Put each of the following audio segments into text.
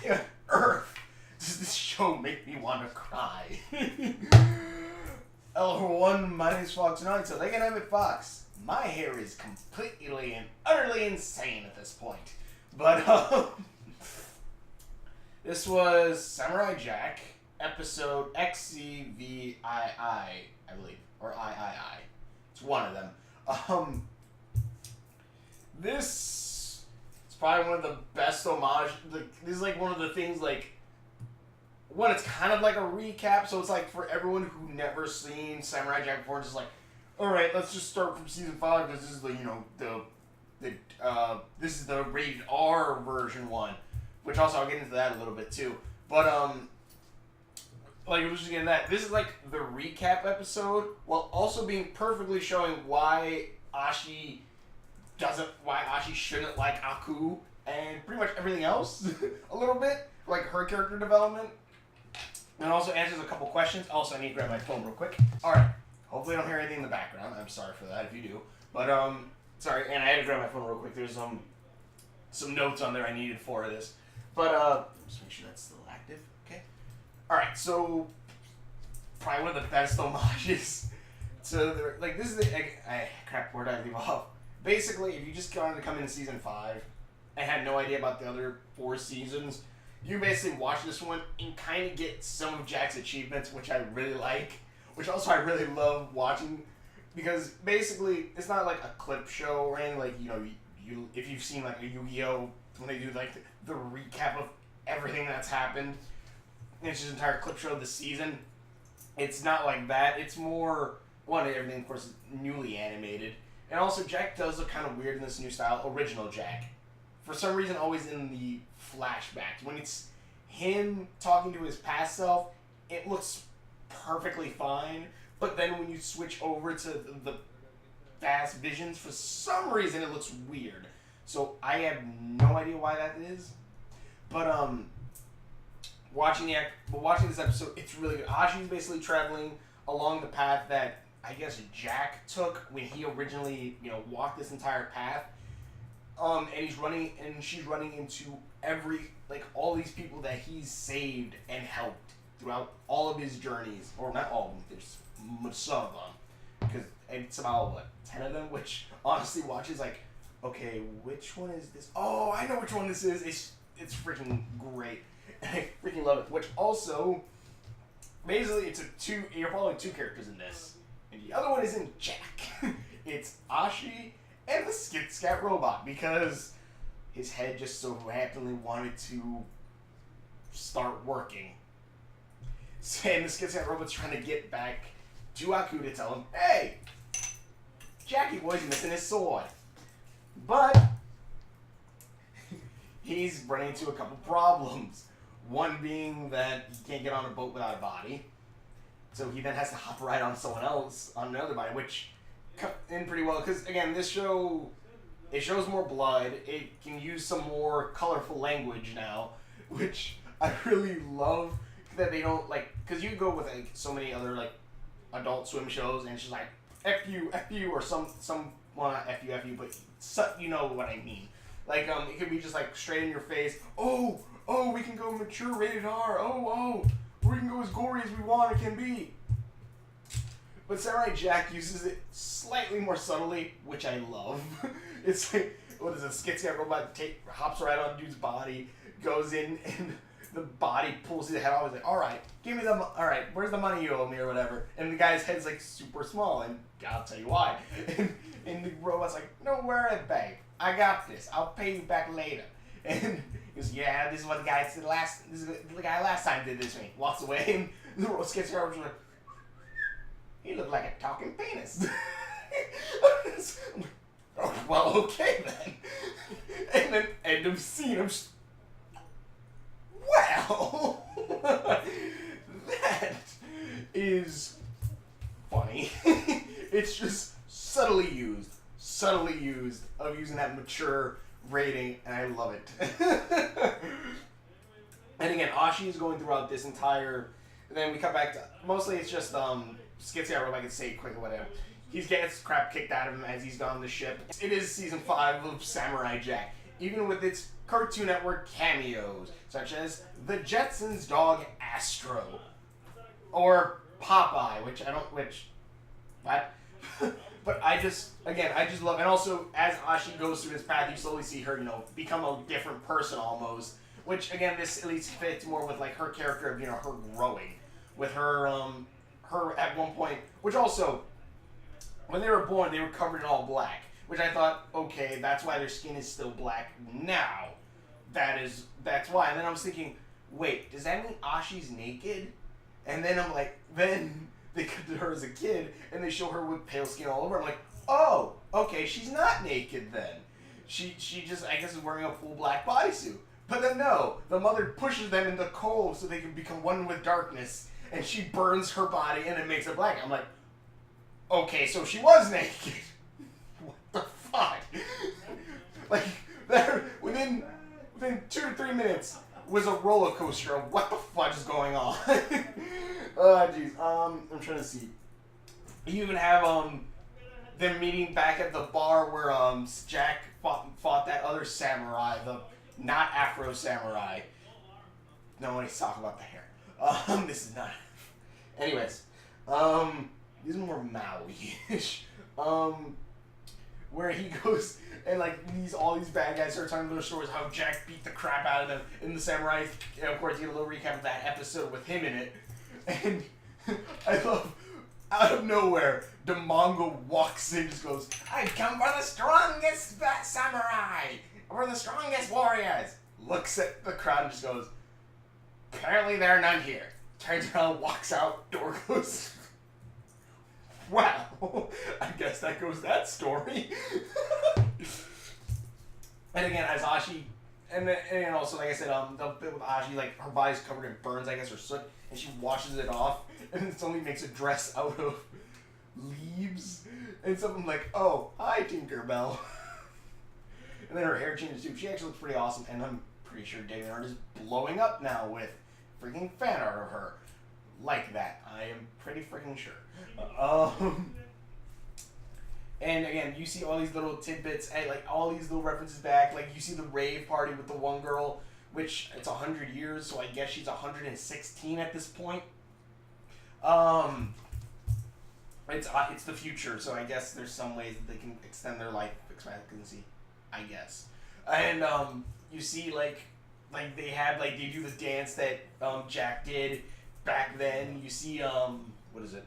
on earth does this show make me want to cry? Hello everyone, my name is Fox and so like I'm at Fox. My hair is completely and utterly insane at this point. But this was Samurai Jack, episode XCVII, I believe. Or III. It's one of them. This is probably one of the best homage. This is like one of the things, like, when it's kind of like a recap, so it's like for everyone who never seen Samurai Jack before, it's just like, alright, let's just start from season 5, because this is the, this is the rated R version one, which also I'll get into that a little bit too. But, like, I was just getting that. This is like the recap episode, while also being perfectly showing why Ashi shouldn't like Aku, and pretty much everything else a little bit, like her character development. And also answers a couple questions. Also, I need to grab my phone real quick. Alright. Hopefully I don't hear anything in the background. I'm sorry for that if you do. But, sorry, and I had to grab my phone real quick. There's, some notes on there I needed for this. But, just make sure that's still active. Okay. Alright, so, probably one of the best homages to the, like, this is the, crap, where did I leave off? Basically, if you just wanted to come into season 5 and had no idea about the other 4 seasons, you basically watch this one and kind of get some of Jack's achievements, which I really like. Which also I really love watching, because basically it's not like a clip show or anything. Like, you if you've seen like a Yu-Gi-Oh! When they do like the recap of everything that's happened, it's just an entire clip show of the season. It's not like that. It's more, everything of course is newly animated, and also Jack does look kind of weird in this new style. Original Jack, for some reason, always in the flashbacks. When it's him talking to his past self, it looks perfectly fine. But then when you switch over to the fast visions, for some reason it looks weird. So I have no idea why that is. But watching this episode, it's really good. Ashi's basically traveling along the path that I guess Jack took when he originally, walked this entire path. And she's running into all these people that he's saved and helped throughout all of his journeys. Or not all of them, there's some of them. Because it's about, 10 of them? Which, honestly, watches like, okay, which one is this? Oh, I know which one this is. It's freaking great. I freaking love it. Which also, basically, you're following 2 characters in this. And the other one is in Jack. It's Ashi and the Skit Scat robot, because his head just so happily wanted to start working. And the Skit Scat robot's trying to get back to Aku to tell him, hey, Jackie boy's missing his sword. But he's running into a couple problems. One being that he can't get on a boat without a body. So he then has to hop right on someone else, on another body, which in pretty well, because again, this show, it shows more blood. It can use some more colorful language now, which I really love. That they don't because you go with so many other Adult Swim shows, and it's just like F you, or some well, not F you, but you know what I mean. It could be just straight in your face. Oh, we can go mature rated R. Oh, we can go as gory as we want. It can be. But Samurai Jack uses it slightly more subtly, which I love. It's like, what is it, Skit Scat robot hops right on dude's body, goes in, and the body pulls his head off. He's like, alright, where's the money you owe me, or whatever. And the guy's head's super small, and I'll tell you why. And the robot's like, no worry, babe, I got this. I'll pay you back later. And he goes, yeah, this is what the guy said the guy last time did this to me. Walks away, and the Skit Scat robot's like, he looked like a talking penis. Oh, well, okay then. And then end of scene. I'm just, well, that is funny. It's just subtly used of using that mature rating, and I love it. And again, Ashi is going throughout this entire. And then we come back to mostly it's just Skitsy, I can say it quick or whatever. He's getting his crap kicked out of him as he's gone on the ship. It is season 5 of Samurai Jack. even with its Cartoon Network cameos, such as the Jetsons' dog Astro, or Popeye, what? But I just love, and also as Ashi goes through this path, you slowly see her, become a different person almost. Which again, this at least fits more with like her character of her growing, with her at one point, which also, when they were born, they were covered in all black, which I thought, okay, that's why their skin is still black now. That's why. And then I was thinking, wait, does that mean Ashi's naked? And then I'm like, then they cut to her as a kid, and they show her with pale skin all over. I'm like, oh, okay, she's not naked then. She just, I guess, is wearing a full black bodysuit. But then no, the mother pushes them into coal so they can become one with darkness, and she burns her body and it makes it black. I'm like, okay, so she was naked. What the fuck? Like, within 2 to 3 minutes was a roller coaster of what the fudge is going on. Oh, jeez. I'm trying to see. You even have them meeting back at the bar where Jack fought that other samurai, the not Afro samurai. Nobody's talking about the hair. This is not. Anyways, these are more Maui-ish. Where he goes and like all these bad guys start telling their stories how Jack beat the crap out of them in the samurai. And of course, you get a little recap of that episode with him in it. And I love, out of nowhere, the Mongol walks in and just goes, "I've come for the strongest samurai, or the strongest warriors." Looks at the crowd and just goes, "Apparently there are none here." Turns around, walks out, door closes. Wow, I guess that goes that story. And again, as Ashi, and also like I said, the bit with Ashi, like her body's covered in burns, I guess, or soot, and she washes it off, and then suddenly makes a dress out of leaves, and something like, "Oh, hi, Tinkerbell." And then her hair changes too. She actually looks pretty awesome, and I'm pretty sure DeviantArt is blowing up now with freaking fan art of her like that. I am pretty freaking sure. And again, you see all these little tidbits and like all these little references back. Like you see the rave party with the one girl, which it's 100 years, so I guess she's 116 at this point. It's the future, so I guess there's some ways that they can extend their life expectancy, I guess. And you see like they do the dance that Jack did back then. You see what is it?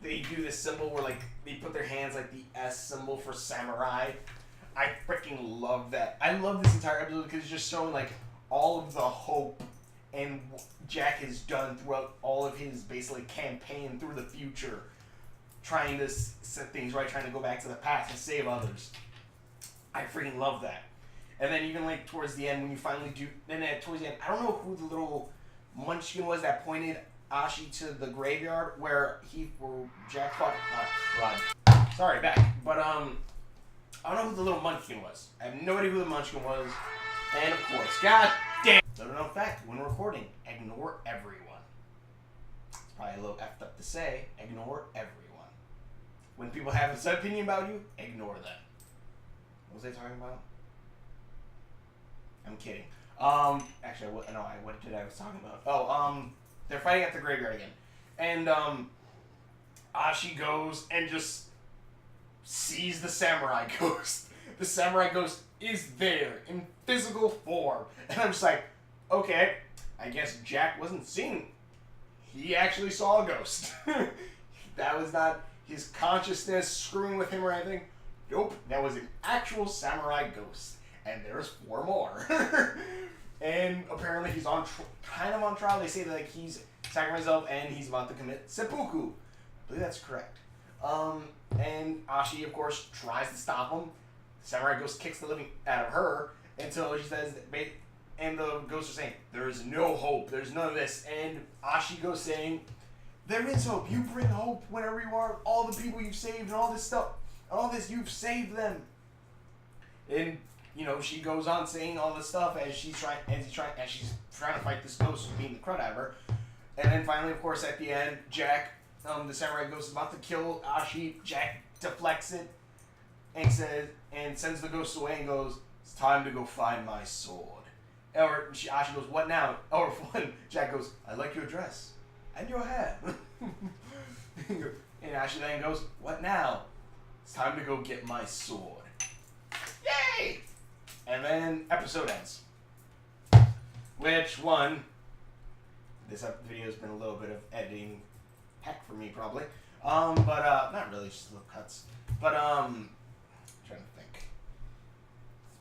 They do this symbol where like they put their hands like the S symbol for samurai. I freaking love that. I love this entire episode because it's just showing like all of the hope and Jack has done throughout all of his basically campaign through the future, trying to set things right, trying to go back to the past and save others. I freaking love that. And then even like towards the end when you finally do, towards the end, I don't know who the little munchkin was that pointed Ashi to the graveyard where Jack fought. Crud. Sorry, back. But I don't know who the little munchkin was. I have no idea who the munchkin was. And of course, god damn. Little known fact: when recording, ignore everyone. It's probably a little effed up to say. Ignore everyone. When people have an opinion about you, ignore them. What was I talking about? I'm kidding. Actually, what did I was talking about? Oh, they're fighting at the graveyard again. And, Ashi goes and just sees the samurai ghost. The samurai ghost is there in physical form. And I'm just like, okay, I guess Jack wasn't seeing. He actually saw a ghost. That was not his consciousness screwing with him or anything. Nope, that was an actual samurai ghost. And there's 4 more. And apparently he's kind of on trial. They say that like he's sacrificed himself and he's about to commit seppuku. I believe that's correct. And Ashi, of course, tries to stop him. The samurai ghost kicks the living out of her until she says, and the ghosts are saying, "There is no hope. There's none of this." And Ashi goes saying, "There is hope. You bring hope whenever you are. All the people you've saved and all this stuff, all this, you've saved them." And she goes on saying all this stuff as she's trying to fight this ghost who's beating the crud out of her. And then finally, of course, at the end, Jack, the samurai ghost is about to kill Ashi. Jack deflects it, and says and sends the ghost away and goes, "It's time to go find my sword." Or Ashi goes, "What now?" Or when Jack goes, "I like your dress and your hair." And Ashi then goes, "What now?" "It's time to go get my sword." Yay! And then episode ends. Which one? This video's been a little bit of editing heck for me probably. But not really, just little cuts. But I'm trying to think.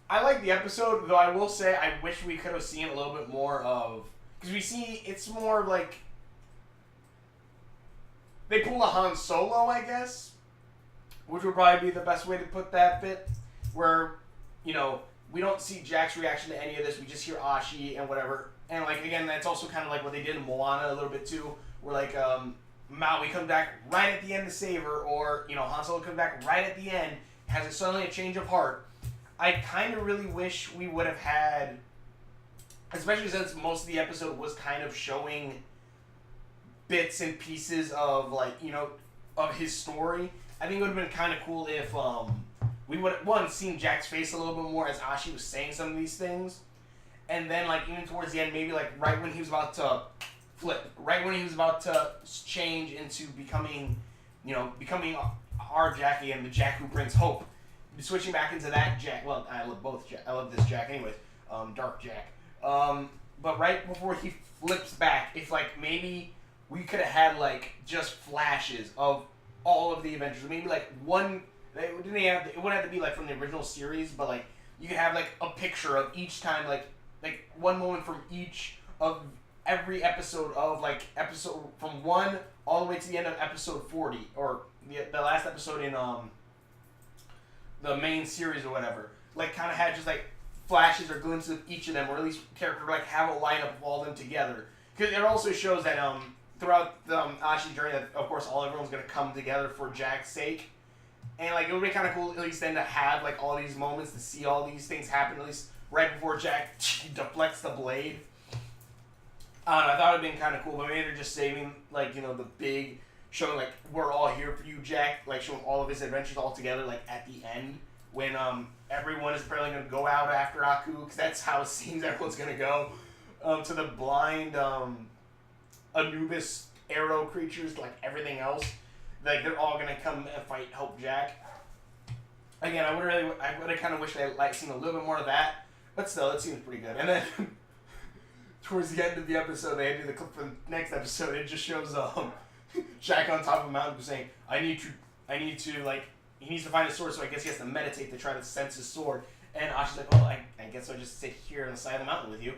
I like the episode, though I will say I wish we could have seen a little bit more of, because we see it's more like they pull a Han Solo, I guess, which would probably be the best way to put that bit, where, you know, we don't see Jack's reaction to any of this. We just hear Ashi and whatever. And, like, again, that's also kind of like what they did in Moana a little bit, too, where, like, Maui comes back right at the end to save her, or, you know, Han Solo comes back right at the end, has suddenly a change of heart. I kind of really wish we would have had, especially since most of the episode was kind of showing bits and pieces of, like, you know, of his story. I think it would have been kind of cool if we would have, one, seen Jack's face a little bit more as Ashi was saying some of these things. And then, like, even towards the end, maybe, like, right when he was about to flip, right when he was about to change into becoming, you know, becoming our Jack again, the Jack who brings hope. Switching back into that Jack, well, I love both Jack, I love this Jack anyways, Dark Jack. But right before he flips back, if, like, maybe we could have had, like, just flashes of all of the Avengers. Maybe, like, one, it wouldn't have to be, like, from the original series, but, like, you could have, like, a picture of each time, like one moment from each of every episode of, like, episode from 1 all the way to the end of episode 40, or the last episode in the main series or whatever. Like, kind of had just, like, flashes or glimpses of each of them, or at least character, like, have a lineup of all of them together. Because it also shows that throughout the Ashi's journey, that of course everyone's gonna come together for Jack's sake, and, like, it would be kind of cool at least then to have, like, all these moments to see all these things happen, at least right before Jack deflects the blade. I don't know, I thought it would have been kind of cool, but maybe they're just saving, like, you know, the big, showing, like, we're all here for you, Jack, like, showing all of his adventures all together, like, at the end, when everyone is probably going to go out after Aku, because that's how it seems everyone's going to go, to the blind Anubis arrow creatures, like, everything else. Like, they're all going to come and fight, help Jack. Again, I would have kind of wished I had, like, seen a little bit more of that, but still, it seems pretty good. And then, towards the end of the episode, they had to do the clip for the next episode. It just shows Jack on top of a mountain saying, I need to, like, he needs to find his sword, so I guess he has to meditate to try to sense his sword. And Ashi's like, well, I guess I'll just sit here on the side of the mountain with you.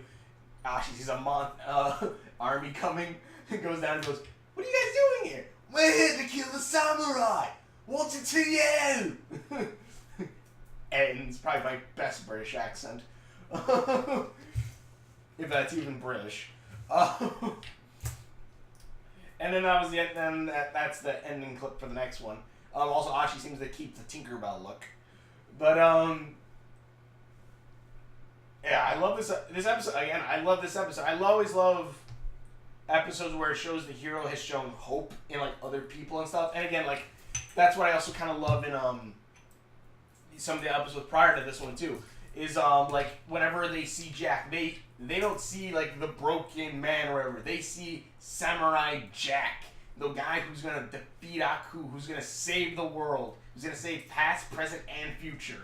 Ashi sees a army coming, goes down and goes, what are you guys doing here? We're here to kill the samurai! What's it to you? And it's probably my best British accent. If that's even British. And then that was the end. Then that's the ending clip for the next one. Also, Ashi seems to keep the Tinkerbell look. But yeah, I love this episode. Again, I love this episode. I always love episodes where it shows the hero has shown hope in, like, other people and stuff. And again, like, that's what I also kind of love in some of the episodes prior to this one too. Is like, whenever they see Jack, they don't see, like, the broken man or whatever. They see Samurai Jack, the guy who's gonna defeat Aku, who's gonna save the world, who's gonna save past, present, and future.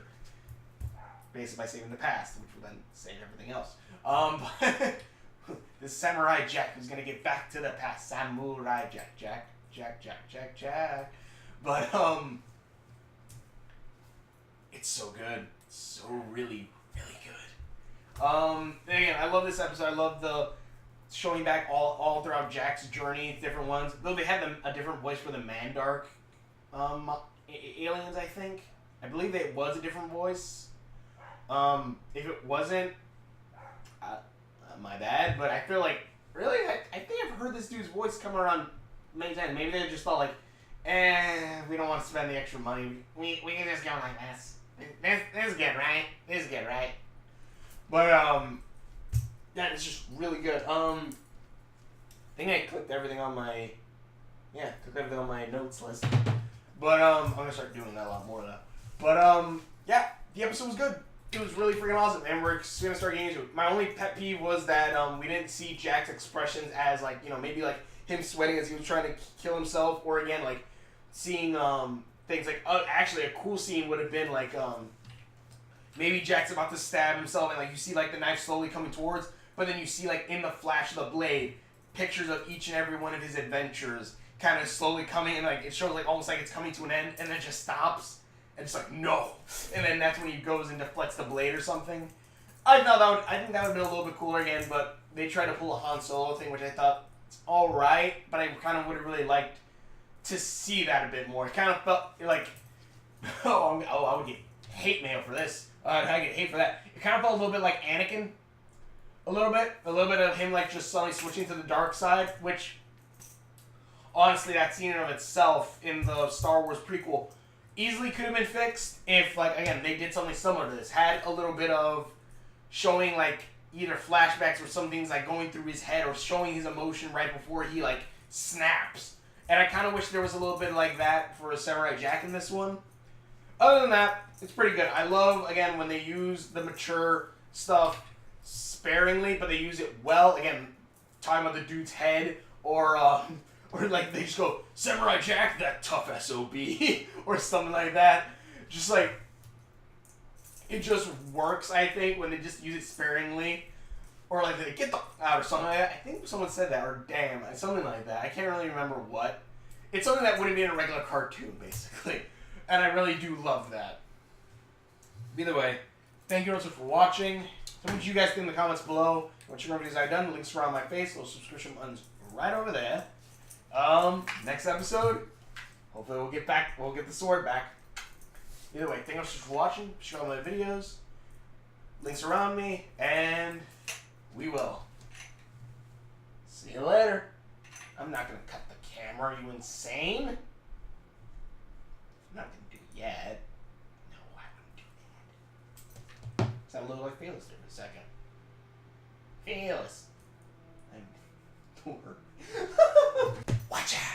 Basically by saving the past, which will then save everything else. But the Samurai Jack who's gonna get back to the past. Samurai Jack. But it's so good. It's so really, really good. Again, I love this episode. I love the showing back all throughout Jack's journey, different ones. Though they had a different voice for the Mandark aliens, I think. I believe it was a different voice. If it wasn't, my bad. But I feel like, really, I think I've heard this dude's voice come around many times. Maybe they just thought, like, we don't want to spend the extra money. We can just go like this. This is good, right? This is good, right? But, yeah, it's just really good. I think I clicked everything on my notes list. But, I'm gonna start doing that a lot more now. But yeah, the episode was good. It was really freaking awesome, and we're just gonna start getting into it. My only pet peeve was that we didn't see Jack's expressions as like, you know, maybe like him sweating as he was trying to kill himself, or again like seeing things like actually a cool scene would have been like maybe Jack's about to stab himself and like you see like the knife slowly coming towards, but then you see like in the flash of the blade pictures of each and every one of his adventures kind of slowly coming, and like it shows like almost like it's coming to an end, and then it just stops. And it's like, no. And then that's when he goes and deflects the blade or something. I think that would have been a little bit cooler again, but they tried to pull a Han Solo thing, which I thought it's alright, but I kind of would have really liked to see that a bit more. It kind of felt like, I would get hate mail for this. I get hate for that. It kind of felt a little bit like Anakin. A little bit of him like just suddenly switching to the dark side, which, honestly, that scene in of itself in the Star Wars prequel easily could have been fixed if, like, again, they did something similar to this. Had a little bit of showing, like, either flashbacks or some things, like, going through his head or showing his emotion right before he, like, snaps. And I kind of wish there was a little bit like that for a Samurai Jack in this one. Other than that, it's pretty good. I love, again, when they use the mature stuff sparingly, but they use it well. Again, talking about the dude's head, or like they just go, Samurai Jack, that tough SOB, or something like that. Just like, it just works, I think, when they just use it sparingly. Or like, they get the out or something like that. I think someone said that, or damn, something like that. I can't really remember what. It's something that wouldn't be in a regular cartoon, basically. And I really do love that. Either way, thank you also for watching. Tell me what you guys think in the comments below. What your videos I've done. Links around my face. Little subscription buttons right over there. Next episode, hopefully we'll get the sword back. Either way, thank you so much for watching. Share all my videos. Links around me, and we will. See you later. I'm not gonna cut the camera. Are you insane? I'm not gonna do it yet. No, I wouldn't do that. Does that look like Fearless there for a second? Fearless. I'm poor. Watch out!